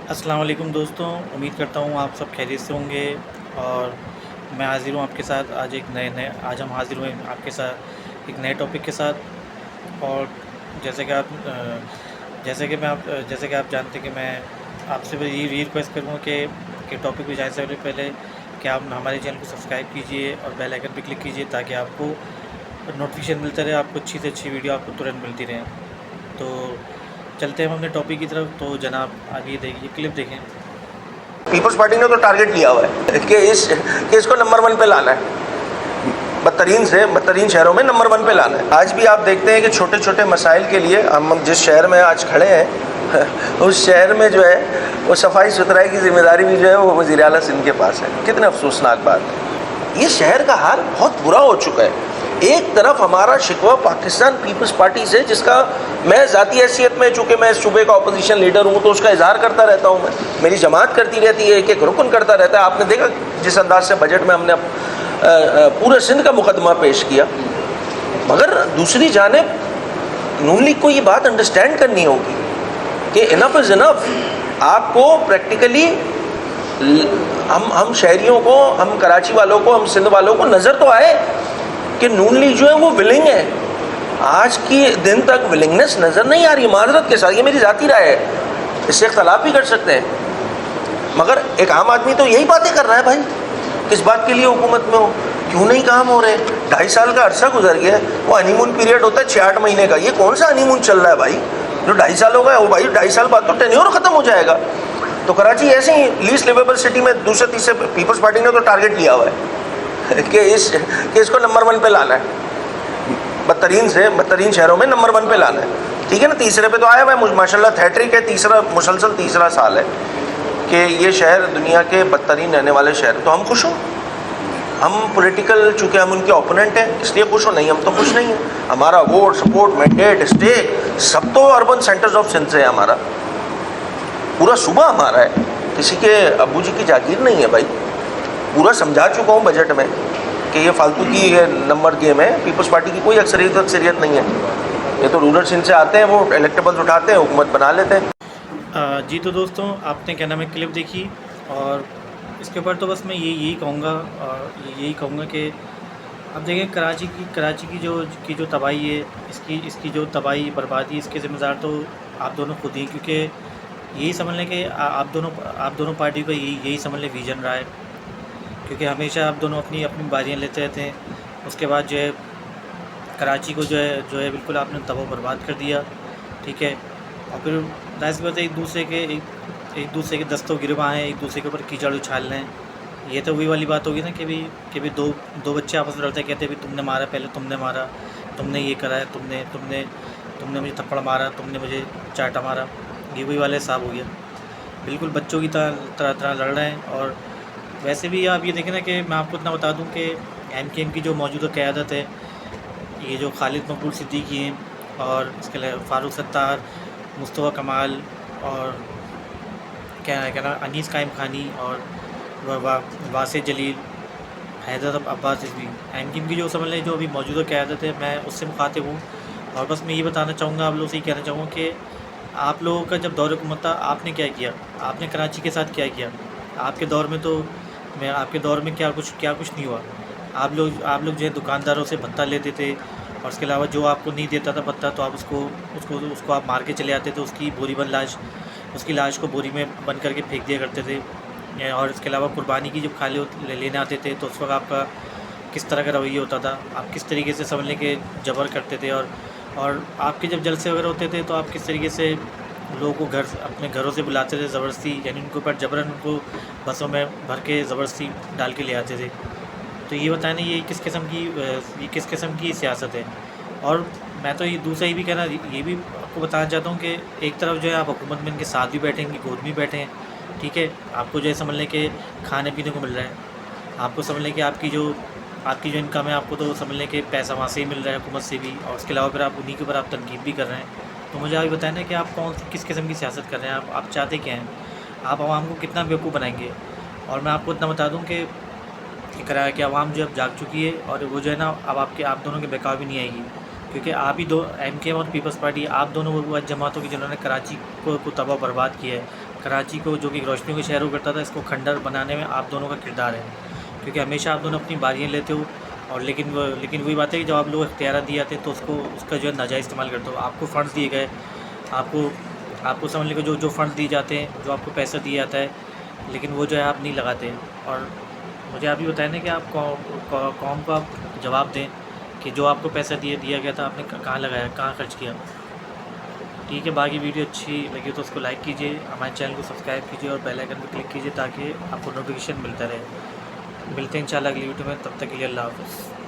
السلام علیکم دوستوں، امید کرتا ہوں آپ سب خیریت سے ہوں گے۔ اور میں حاضر ہوں آپ کے ساتھ آج ہم حاضر ہوئے آپ کے ساتھ ایک نئے ٹاپک کے ساتھ۔ اور جیسے کہ آپ جانتے ہیں کہ میں آپ سے یہ ریکویسٹ کروں گا کہ ٹاپک پہ جانے سے پہلے کہ آپ ہمارے چینل کو سبسکرائب کیجئے اور بیل آئیکن پہ کلک کیجئے تاکہ آپ کو نوٹیفیکیشن ملتا رہے، آپ کو اچھی سے اچھی ویڈیو آپ کو ترنت ملتی رہیں۔ تو چلتے ہیں ہم اپنے ٹاپک کی طرف۔ تو جناب آپ یہ دیکھیے، کلپ دیکھیں۔ پیپلز پارٹی نے تو ٹارگٹ لیا ہوا ہے کہ اس کو نمبر 1 پہ لانا ہے، بدترین سے بدترین شہروں میں نمبر 1 پہ لانا ہے۔ آج بھی آپ دیکھتے ہیں کہ چھوٹے چھوٹے مسائل کے لیے ہم جس شہر میں آج کھڑے ہیں اس شہر میں جو ہے وہ صفائی ستھرائی کی ذمہ داری بھی جو ہے وہ وزیر اعلیٰ سندھ کے پاس ہے۔ کتنے افسوسناک بات ہے۔ یہ شہر کا حال بہت برا ہو چکا ہے۔ ایک طرف ہمارا شکوہ پاکستان پیپلز پارٹی سے، جس کا میں ذاتی حیثیت میں، چونکہ میں اس صوبے کا اپوزیشن لیڈر ہوں، تو اس کا اظہار کرتا رہتا ہوں، میری جماعت کرتی رہتی ہے، ایک ایک رکن کرتا رہتا ہے۔ آپ نے دیکھا جس انداز سے بجٹ میں ہم نے پورے سندھ کا مقدمہ پیش کیا، مگر دوسری جانب نون لیگ کو یہ بات انڈرسٹینڈ کرنی ہوگی کہ انف از انف۔ آپ کو پریکٹیکلی ہم شہریوں کو، ہم کراچی والوں کو، ہم سندھ والوں کو نظر تو آئے کہ نون لیگ جو ہے وہ ولنگ ہے۔ آج کی دن تک ولنگنس نظر نہیں آ رہی، معذرت کے ساتھ، یہ میری ذاتی رائے ہے، اس سے اختلاف بھی کر سکتے ہیں، مگر ایک عام آدمی تو یہی باتیں کر رہا ہے۔ بھائی کس بات کے لیے حکومت میں ہو، کیوں نہیں کام ہو رہے؟ 2.5 سال کا عرصہ گزر گیا ہے، وہ ہنی مون پیریڈ ہوتا ہے 6-8 مہینے کا، یہ کون سا ہنی مون چل رہا ہے بھائی؟ جو 2.5 سال ہو گئے، وہ بھائی 2.5 سال بعد تو ٹینیور ختم ہو جائے گا۔ تو کراچی ایسے ہی لیسٹ لیویبل سٹی میں دوسرے تیسرے، پیپلز پارٹی نے تو ٹارگٹ لیا ہوا ہے کہ اس کو نمبر 1 پہ لانا ہے، بدترین سے بدترین شہروں میں نمبر 1 پہ لانا ہے۔ ٹھیک ہے نا، تیسرے پہ تو آیا ہوا ہے ماشاء اللہ، ہیٹرک ہے، تیسرا مسلسل تیسرا سال ہے کہ یہ شہر دنیا کے بدترین رہنے والے شہر۔ تو ہم خوش ہوں، ہم پولیٹیکل، چونکہ ہم ان کے اوپوننٹ ہیں اس لیے خوش ہوں؟ نہیں، ہم تو خوش نہیں ہیں۔ ہمارا ووٹ، سپورٹ، مینڈیٹ، اسٹیک سب تو اربن سینٹرز آف سندھ سے ہے، ہمارا پورا صوبہ ہمارا ہے، کسی کے ابو جی کی جاگیر نہیں ہے بھائی۔ پورا سمجھا چکا ہوں بجٹ میں کہ یہ فالتو کی یہ نمبر گیم ہے، پیپلز پارٹی کی کوئی اکثریت نہیں ہے۔ یہ تو رورل سندھ سے آتے ہیں، وہ الیکٹیبلز اٹھاتے ہیں، حکومت بنا لیتے ہیں۔ جی تو دوستوں، آپ نے کیا نام ہے کلپ دیکھی، اور اس کے اوپر تو بس میں یہی کہوں گا کہ اب دیکھیں کراچی کی جو تباہی ہے، اس کی جو تباہی بربادی، اس کے ذمہ دار تو آپ دونوں خود ہیں، کیونکہ یہی سمجھ لیں کہ آپ دونوں پارٹیوں کا یہی سمجھ لیں ویژن رہا ہے، کیونکہ ہمیشہ آپ دونوں اپنی باریاں لیتے رہتے ہیں۔ اس کے بعد جو ہے کراچی کو جو ہے بالکل آپ نے تباہ و برباد کر دیا، ٹھیک ہے۔ اور پھر ظاہر سی بات ہے ایک دوسرے کے دستوں گرباں ہیں، ایک دوسرے کے اوپر کیچڑ اچھال رہے ہیں۔ یہ تو وہی والی بات ہوگی نا کہ بھی دو بچے آپس میں لڑتے کہتے ہیں تم نے مارا، پہلے تم نے مارا، تم نے یہ کرا ہے، تم نے مجھے تھپڑ مارا، تم نے مجھے چاٹا مارا، یہ وہی والے حساب ہو گیا۔ بالکل بچوں کی طرح لڑ رہے ہیں۔ اور ویسے بھی آپ یہ دیکھیں نا کہ میں آپ کو اتنا بتا دوں کہ MKM کی جو موجودہ قیادت ہے، یہ جو خالد مقبول صدیقی ہیں، اور اس کے علاوہ فاروق ستار، مصطفیٰ کمال، اور کیا نا انیس قائم خانی، اور واسع جلیل، حیدر عباس رضوی، MKM کی جو سمجھ لیں جو ابھی موجودہ قیادت ہے، میں اس سے مخاطب ہوں۔ اور بس میں یہ بتانا چاہوں گا، آپ لوگوں سے یہ کہنا چاہوں گا کہ آپ لوگوں کا جب دور حکومت تھا، آپ نے کیا کیا؟ آپ نے کراچی کے ساتھ کیا کیا؟ آپ کے دور میں کیا کچھ نہیں ہوا۔ آپ لوگ جو ہے دکانداروں سے بھتہ لیتے تھے، اور اس کے علاوہ جو آپ کو نہیں دیتا تھا بھتہ تو آپ اس کو آپ مار کے چلے آتے تھے، اس کی لاش کو بوری میں بند کر کے پھینک دیا کرتے تھے۔ اور اس کے علاوہ قربانی کی جب کھالے لینے آتے تھے تو اس وقت آپ کا کس طرح کا رویہ ہوتا تھا، آپ کس طریقے سے سمجھ لیں کہ جبر کرتے تھے، اور آپ کے جب جلسے وغیرہ ہوتے تھے تو آپ کس طریقے سے لوگوں کو اپنے گھروں سے بلاتے تھے زبردستی، یعنی ان کے اوپر جبراً ان کو بسوں میں بھر کے زبردستی ڈال کے لے آتے تھے۔ تو یہ بتائیں نا، یہ کس قسم کی سیاست ہے؟ اور میں تو یہ دوسرا یہ بھی کہنا، یہ بھی آپ کو بتانا چاہتا ہوں کہ ایک طرف جو ہے آپ حکومت میں ان کے ساتھ بھی بیٹھیں، ان کی گود میں بیٹھے ہیں، ٹھیک ہے، آپ کو جو ہے سمجھ لیں کہ کھانے پینے کو مل رہا ہے، آپ کو سمجھ لیں کہ آپ کی جو انکم ہے، آپ کو تو سمجھ لیں کہ پیسہ وہاں سے ہی مل رہا ہے، حکومت سے بھی، اور اس کے علاوہ پھر آپ انہیں کے اوپر آپ تنقید بھی کر رہے ہیں۔ تو مجھے آپ بتائیں نا کہ آپ کس قسم کی سیاست کر رہے ہیں؟ آپ چاہتے کیا ہیں؟ آپ عوام کو کتنا بیوقوف بنائیں گے؟ اور میں آپ کو اتنا بتا دوں کہ عوام جو اب جاگ چکی ہے، اور وہ جو ہے نا اب آپ دونوں کے بہکاؤ بھی نہیں آئے گی، کیونکہ آپ ہی MKM اور پیپلز پارٹی، آپ دونوں وہ جماعتوں کی جنہوں نے کراچی کو تباہ برباد کیا ہے، کراچی کو جو کہ روشنیوں کے شہر ہوا کرتا تھا اس کو کھنڈر بنانے میں آپ دونوں کا کردار ہے، کیونکہ ہمیشہ آپ دونوں اپنی باریاں لیتے ہو، اور لیکن وہی بات ہے کہ جب آپ لوگ اختیارات دیے جاتے ہیں تو اس کا جو ہے ناجائز استعمال کرتے ہو. آپ کو فنڈز دیے گئے، آپ کو سمجھ لیں کہ جو فنڈز دیے جاتے ہیں، جو آپ کو پیسہ دیا جاتا ہے، لیکن وہ جو ہے آپ نہیں لگاتے. اور مجھے آپ یہ بتائیں نا کہ آپ قوم کو آپ جواب دیں کہ جو آپ کو پیسہ دیا گیا تھا آپ نے کہاں لگایا، کہاں خرچ کیا. ٹھیک ہے، باقی ویڈیو اچھی لگی تو اس کو لائک کیجیے، ہمارے چینل کو سبسکرائب کیجیے اور بیل آئیکن پہ کلک کیجیے تاکہ آپ کو نوٹیفیکیشن ملتا رہے. ملتے ہیں انشاءاللہ اگلی ویڈیو میں، تب تک کے لیے اللہ حافظ.